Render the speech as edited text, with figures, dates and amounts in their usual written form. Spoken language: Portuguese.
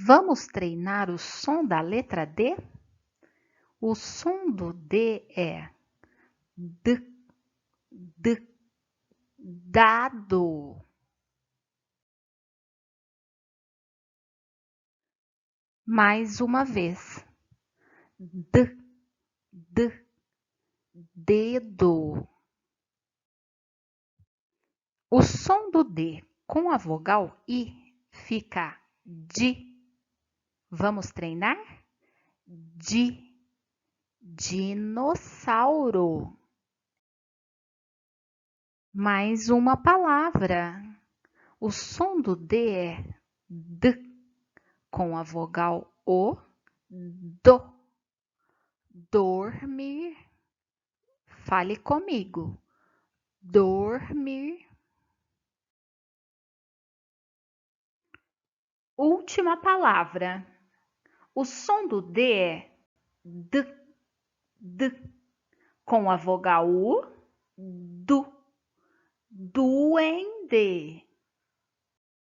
Vamos treinar o som da letra D? O som do D é D, D, dado. Mais uma vez. D, D, dedo. O som do D com a vogal I fica di. Vamos treinar? Di, dinossauro. Mais uma palavra. O som do D é D com a vogal O, do. Dormir. Fale comigo. Dormir. Última palavra. O som do D é D, D, com a vogal U, do, duende.